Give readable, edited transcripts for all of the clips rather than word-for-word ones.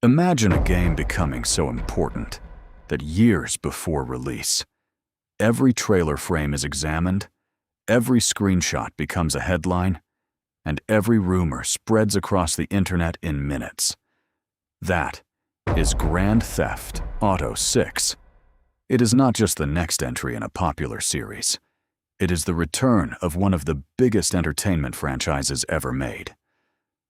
Imagine a game becoming so important that years before release, every trailer frame is examined, every screenshot becomes a headline, and every rumor spreads across the internet in minutes. That is Grand Theft Auto 6. It is not just the next entry in a popular series. It is the return of one of the biggest entertainment franchises ever made.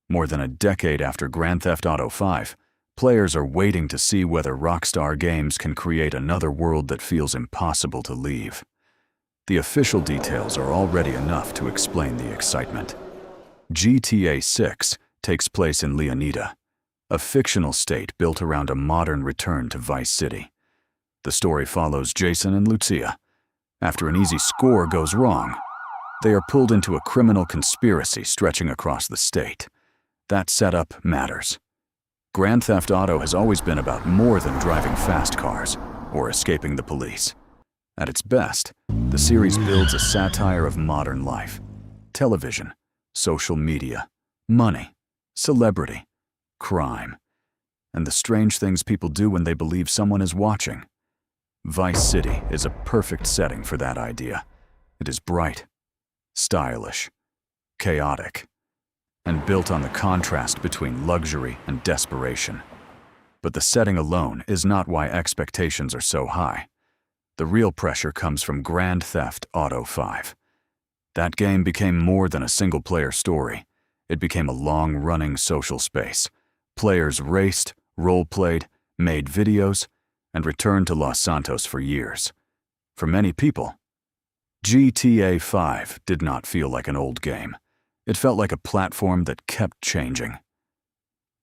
More than a decade after Grand Theft Auto 5, players are waiting to see whether Rockstar Games can create another world that feels impossible to leave. The official details are already enough to explain the excitement. GTA 6 takes place in Leonida, a fictional state built around a modern return to Vice City. The story follows Jason and Lucia. After an easy score goes wrong, they are pulled into a criminal conspiracy stretching across the state. That setup matters. Grand Theft Auto has always been about more than driving fast cars or escaping the police. At its best, the series builds a satire of modern life, television, social media, money, celebrity, crime, and the strange things people do when they believe someone is watching. Vice City is a perfect setting for that idea. It is bright, stylish, chaotic, and built on the contrast between luxury and desperation. But the setting alone is not why expectations are so high. The real pressure comes from Grand Theft Auto 5. That game became more than a single-player story. It became a long-running social space. Players raced, role-played, made videos, and returned to Los Santos for years. For many people, GTA 5 did not feel like an old game. It felt like a platform that kept changing.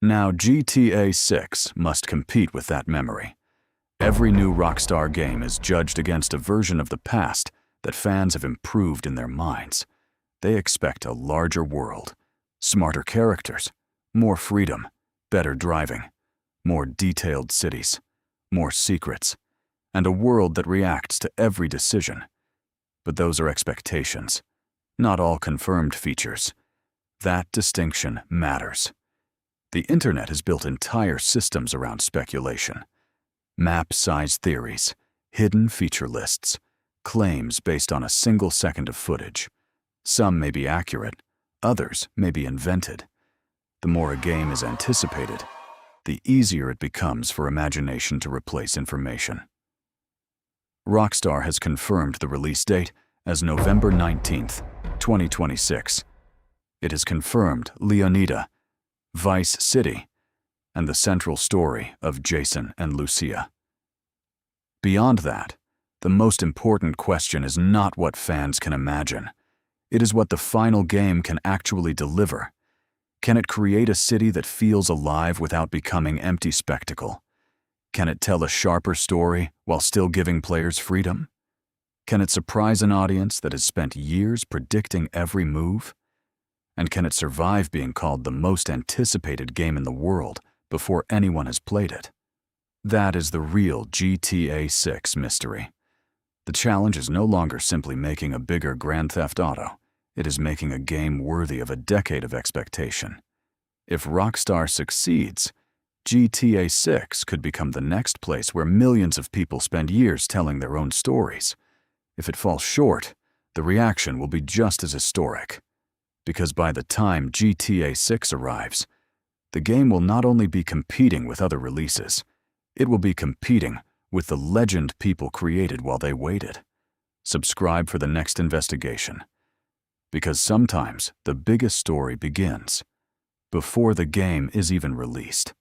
Now GTA 6 must compete with that memory. Every new Rockstar game is judged against a version of the past that fans have improved in their minds. They expect a larger world, smarter characters, more freedom, better driving, more detailed cities, more secrets, and a world that reacts to every decision. But those are expectations, not all confirmed features. That distinction matters. The internet has built entire systems around speculation. Map-size theories, hidden feature lists, claims based on a single second of footage. Some may be accurate, others may be invented. The more a game is anticipated, the easier it becomes for imagination to replace information. Rockstar has confirmed the release date as November 19th, 2026. It has confirmed Leonida, Vice City, and the central story of Jason and Lucia. Beyond that, the most important question is not what fans can imagine. It is what the final game can actually deliver. Can it create a city that feels alive without becoming empty spectacle? Can it tell a sharper story while still giving players freedom? Can it surprise an audience that has spent years predicting every move? And can it survive being called the most anticipated game in the world before anyone has played it? That is the real GTA 6 mystery. The challenge is no longer simply making a bigger Grand Theft Auto. It is making a game worthy of a decade of expectation. If Rockstar succeeds, GTA 6 could become the next place where millions of people spend years telling their own stories. If it falls short, the reaction will be just as historic. Because by the time GTA 6 arrives, the game will not only be competing with other releases, it will be competing with the legend people created while they waited. Subscribe for the next investigation. Because sometimes the biggest story begins before the game is even released.